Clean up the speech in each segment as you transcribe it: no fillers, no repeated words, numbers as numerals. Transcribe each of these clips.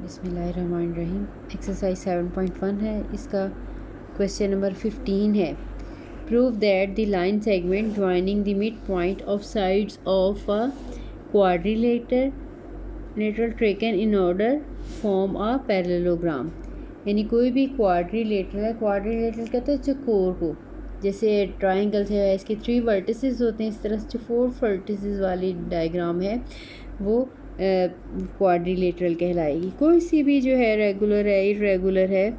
बिस्मिल्लाहिर्रहमानिर्रहीम। एक्सरसाइज 7.1 है, इसका क्वेश्चन नंबर 15 है। Prove that the line segment joining the mid point of sides of a quadrilateral taken in order form a parallelogram. यानी कोई भी quadrilateral है, क्वाड्रिलेटरल कहते हैं चौकोर को, जैसे ट्राइंगल है इसके 3 वर्टिसेस होते हैं, इस तरह से 4 वर्टिसेस वाली डायग्राम है वो क्वाड्रिलेटरल कहलाएगी। कोई सी भी जो है रेगुलर है, इरेगुलर है,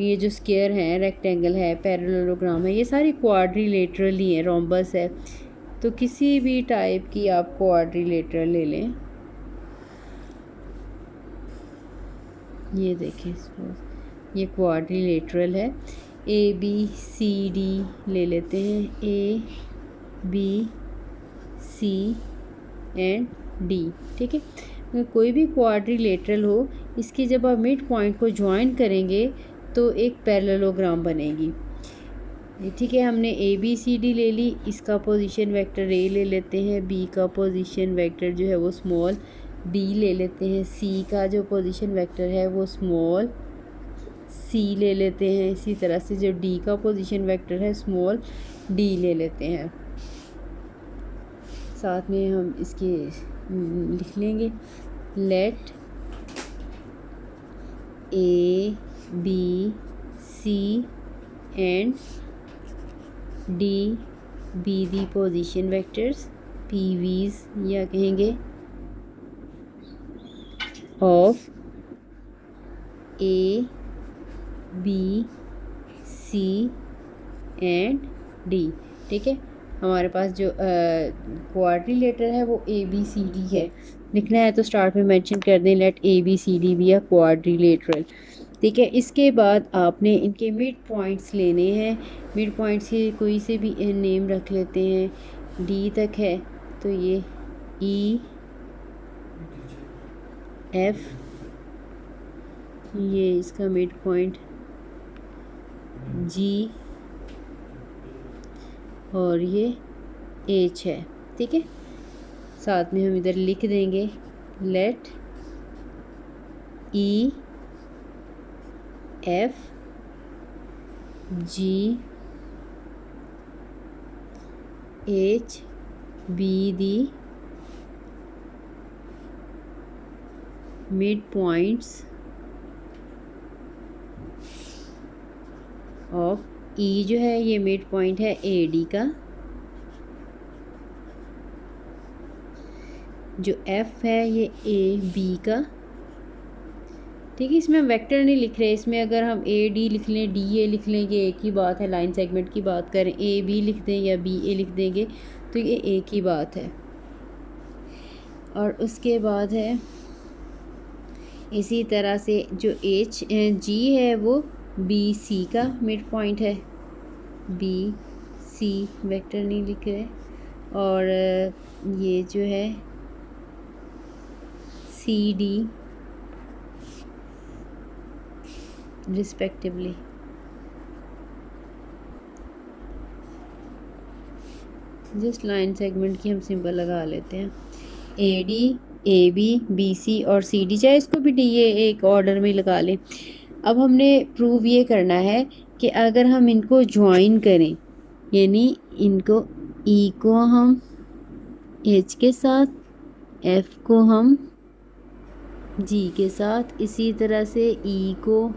ये जो स्क्वायर है, रेक्टेंगल है, पैरेललोग्राम है, ये सारी क्वाड्रिलेटरल ही है, रोम्बस है। तो किसी भी टाइप की आप क्वाड्रिलेटरल ले लें। ये देखें, ये क्वाड्रिलेटरल है। ए बी सी डी ले लेते हैं, A B C and D. ठीक है, अगर कोई भी क्वाड्रिलेटरल हो, इसकी जब आप मिड पॉइंट को ज्वाइन करेंगे तो एक पैरेललोग्राम बनेगी। ठीक है, हमने ए बी सी डी ले ली, इसका पोजीशन वेक्टर ए ले लेते हैं, बी का पोजीशन वेक्टर जो है वो स्मॉल डी ले लेते हैं, सी का जो पोजीशन वेक्टर है वो स्मॉल सी ले लेते हैं, इसी तरह से जो डी का पोजीशन वेक्टर है स्मॉल डी ले लेते हैं। साथ में हम इसके लिख लेंगे, let A B C and D be the position vectors PVs, या कहेंगे of A B C and D. ठीक है, हमारे पास जो क्वाड्रिलेटर है वो ए बी सी डी है। लिखना है तो स्टार्ट में मेंशन कर दें, let A B C D be a quadrilateral. ठीक है, इसके बाद आपने इनके मिड पॉइंट्स लेने हैं। मिड पॉइंट्स की कोई से भी नेम रख लेते हैं। डी तक है तो ये ई एफ, ये इसका मिड पॉइंट जी, और ये एच है। ठीक है, साथ में हम इधर लिख देंगे, let E F G H be the mid points of E, जो है ये मिड पॉइंट है ए डी का, जो एफ है ये ए बी का। ठीक है, इसमें हम वेक्टर नहीं लिख रहे, इसमें अगर हम ए डी लिख लें, डी ए लिख लेंगे, एक ही बात है। लाइन सेगमेंट की बात करें, ए बी लिख दें या बी ए लिख देंगे तो ये एक ही बात है। और उसके बाद है इसी तरह से जो एच जी है वो बी सी का मिड पॉइंट है, बी सी वेक्टर नहीं लिख रहे, और ये जो है C D respectively. Just line segment की हम सिंबल लगा लेते हैं, A D A B B C और सी डी, चाहे इसको भी डी ए एक ऑर्डर में लगा लें। अब हमने प्रूव ये करना है कि अगर हम इनको ज्वाइन करें, यानी इनको ई को हम एच के साथ, एफ को हम जी के साथ, इसी तरह से ई को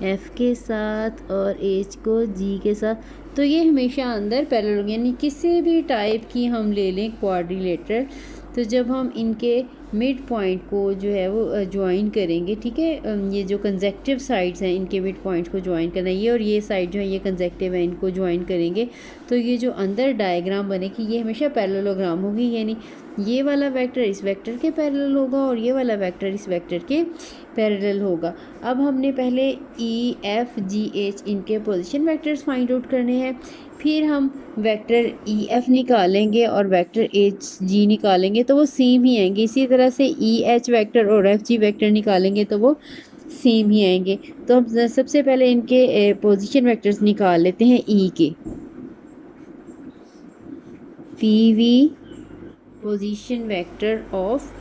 एफ के साथ और एच को जी के साथ, तो ये हमेशा अंदर पैरेलल, यानी किसी भी टाइप की हम ले लें क्वाड्रिलेटर, तो जब हम इनके मिड पॉइंट को जो है वो ज्वाइन करेंगे, ठीक है, ये जो कंजेक्टिव साइड्स हैं इनके मिड पॉइंट को ज्वाइन करना है, ये और ये साइड जो है ये कंजेक्टिव है, इनको ज्वाइन करेंगे तो ये जो अंदर डायग्राम बनेगी ये हमेशा पैरेललोग्राम होगी। यानी ये वाला वेक्टर इस वेक्टर के पैरेलल होगा और ये वाला वेक्टर इस वेक्टर के पैरेलल होगा। अब हमने पहले ई एफ जी एच इनके पोजीशन वेक्टर्स फाइंड आउट करने हैं, फिर हम वेक्टर ई एफ निकालेंगे और वेक्टर एच जी निकालेंगे तो वो सेम ही आएंगे। इसी तरह से ई एच वेक्टर और एफ जी वेक्टर निकालेंगे तो वो सेम ही आएंगे। तो हम सबसे पहले इनके पोजीशन वेक्टर्स निकाल लेते हैं ई के। P V position vector of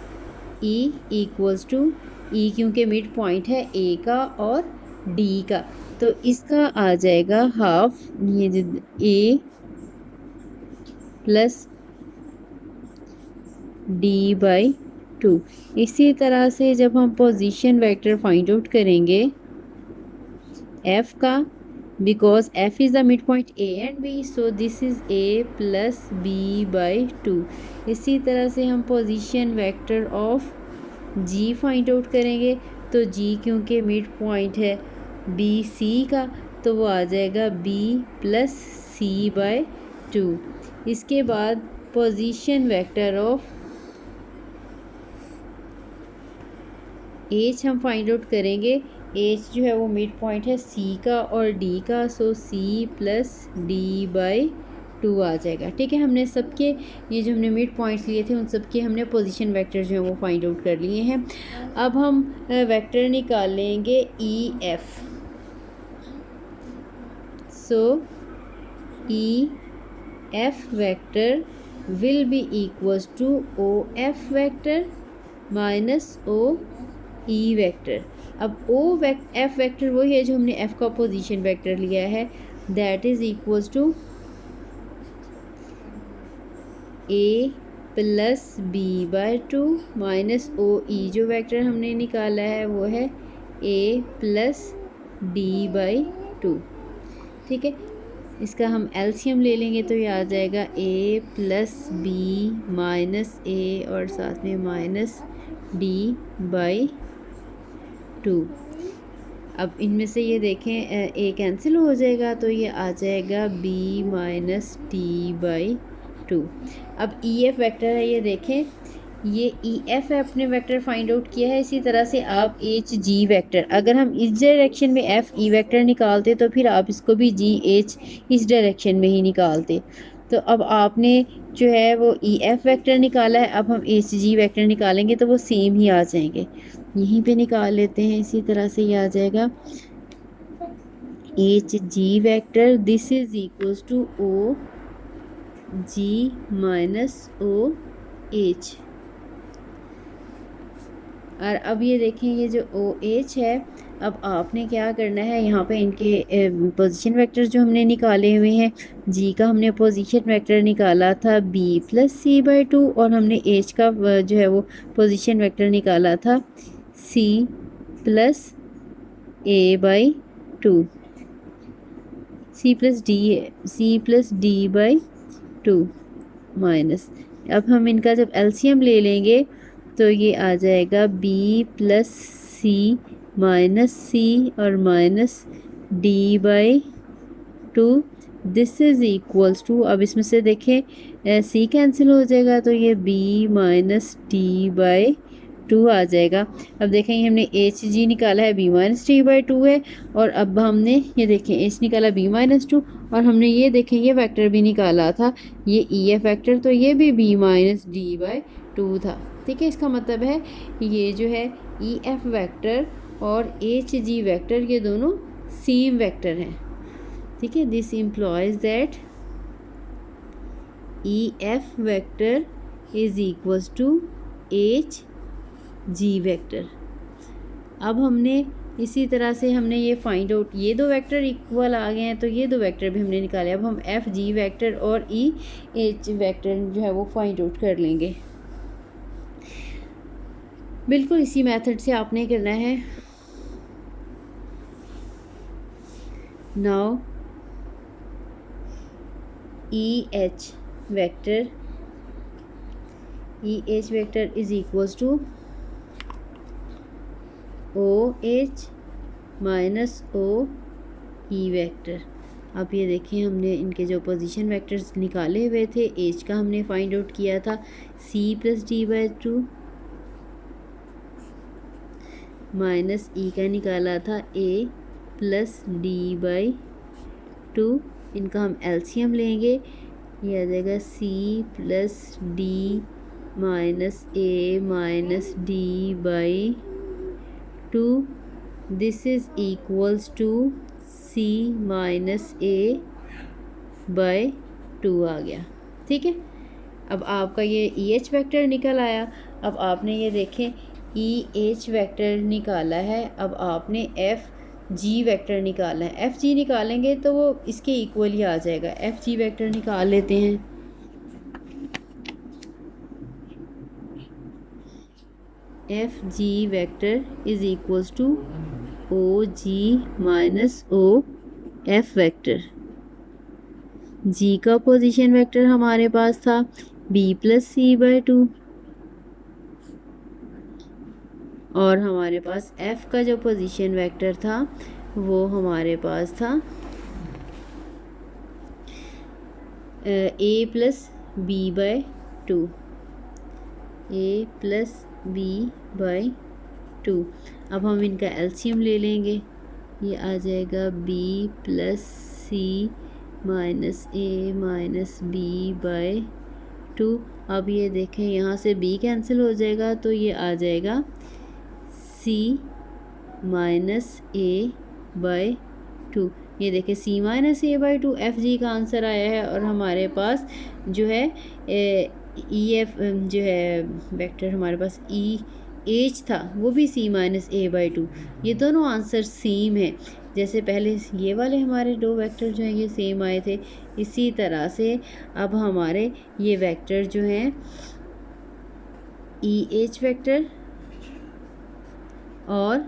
E equals to ई क्योंकि मिड पॉइंट है ए का और डी का, तो इसका आ जाएगा हाफ ये ए प्लस डी बाई 2। इसी तरह से जब हम पोजीशन वेक्टर फाइंड आउट करेंगे एफ का, because f is the midpoint a and b, so this is a plus b by 2। इसी तरह से हम position vector of g find out करेंगे, तो g क्योंकि मिड पॉइंट है b c का, तो वो आ जाएगा b प्लस c बाय 2। इसके बाद पोजीशन वेक्टर ऑफ h हम फाइंड आउट करेंगे, एच जो है वो मिड पॉइंट है सी का और डी का, सो सी प्लस डी बाई 2 आ जाएगा। ठीक है, हमने सबके ये जो हमने मिड पॉइंट्स लिए थे उन सबके हमने पोजीशन वेक्टर जो है वो फाइंड आउट कर लिए हैं। अब हम वेक्टर निकालेंगे E F. So E F vector will be equals to O F vector minus O E vector. अब एफ वेक्टर वही है जो हमने एफ का पोजीशन वेक्टर लिया है, that is equals to A plus B by 2 minus O E जो vector हमने निकाला है वो है ए प्लस डी बाई 2। ठीक है, इसका हम एलसीएम ले लेंगे तो ये आ जाएगा ए प्लस बी माइनस ए और साथ में माइनस डी बाई 2। अब इनमें से ये देखें ए कैंसिल हो जाएगा तो ये आ जाएगा बी माइनस टी बाई 2। अब ई एफ वेक्टर है, ये देखें ये ई एफ है, अपने वेक्टर फाइंड आउट किया है। इसी तरह से आप एच जी वेक्टर, अगर हम इस डायरेक्शन में एफ ई वेक्टर निकालते तो फिर आप इसको भी जी एच इस डायरेक्शन में ही निकालते। तो अब आपने जो है वो ई एफ वेक्टर निकाला है, अब हम एच जी वेक्टर निकालेंगे तो वो सेम ही आ जाएंगे, यहीं पे निकाल लेते हैं। इसी तरह से ये आ जाएगा H G vector, this is equals to O G minus O H. और अब ये देखें ये जो ओ एच है, अब आपने क्या करना है, यहाँ पे इनके पोजीशन वेक्टर जो हमने निकाले हुए हैं, जी का हमने पोजीशन वेक्टर निकाला था बी प्लस सी बाई 2 और हमने एच का जो है वो पोजीशन वेक्टर निकाला था C plus A by 2, C plus D by 2 minus. अब हम इनका जब एलसीएम ले लेंगे तो ये आ जाएगा B plus C minus C और minus D by 2, this is equals to, अब इसमें से देखें सी कैंसिल हो जाएगा तो ये बी माइनस डी बाई 2 आ जाएगा। अब देखें हमने एच जी निकाला है बी माइनस डी बाई 2 है, और अब हमने ये देखें एच निकाला बी माइनस 2 और हमने ये देखें ये वेक्टर भी निकाला था ये ई एफ वेक्टर, तो ये भी बी माइनस डी बाई 2 था। ठीक है, इसका मतलब है ये जो है ई एफ वेक्टर और एच जी वेक्टर ये दोनों सेम वेक्टर हैं। ठीक है, this implies that E F vector is equals to H G vector. अब हमने इसी तरह से हमने ये फाइंड आउट, ये दो वेक्टर इक्वल आ गए हैं तो ये दो वेक्टर भी हमने निकाले। अब हम एफ जी वेक्टर और ई एच वेक्टर जो है वो फाइंड आउट कर लेंगे। बिल्कुल इसी मेथड से आपने करना है। Now E H vector is equals to O H minus O E vector. अब ये देखें हमने इनके जो पोजीशन वेक्टर्स निकाले हुए थे, एच का हमने फाइंड आउट किया था C plus D by 2 minus E का निकाला था ए प्लस डी बाई 2। इनका हम एलसीएम लेंगे, ये आ जाएगा C plus D minus A minus D by 2, this is equals to C minus A by 2 आ गया। ठीक है, अब आपका ये ई एच वेक्टर निकल आया। अब आपने ये देखें ई एच वेक्टर निकाला है, अब आपने एफ जी वेक्टर निकालना है। एफ जी निकालेंगे तो वो इसके इक्वल ही आ जाएगा। एफ जी वेक्टर निकाल लेते हैं। F G vector is equals to O G minus O F vector. G का पोजीशन वेक्टर हमारे पास था B plus C by two, और हमारे पास एफ का जो पोजीशन वेक्टर था वो हमारे पास था A plus B by two, A plus B by two. अब हम इनका एलसीएम ले लेंगे, ये आ जाएगा B plus C minus A minus B by two. अब ये देखें यहाँ से b कैंसिल हो जाएगा तो ये आ जाएगा c minus A by two. ये देखें c minus A by two F G का आंसर आया है। और हमारे पास जो है ई एफ जो है वेक्टर हमारे पास ई एच था वो भी c minus A by two. ये दोनों आंसर सेम है। जैसे पहले ये वाले हमारे दो वेक्टर जो हैं ये सेम आए थे, इसी तरह से अब हमारे ये वेक्टर जो हैं ई एच वेक्टर और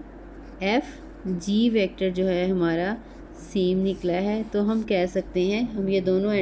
एफ जी वेक्टर जो है हमारा सेम निकला है। तो हम कह सकते हैं हम ये दोनों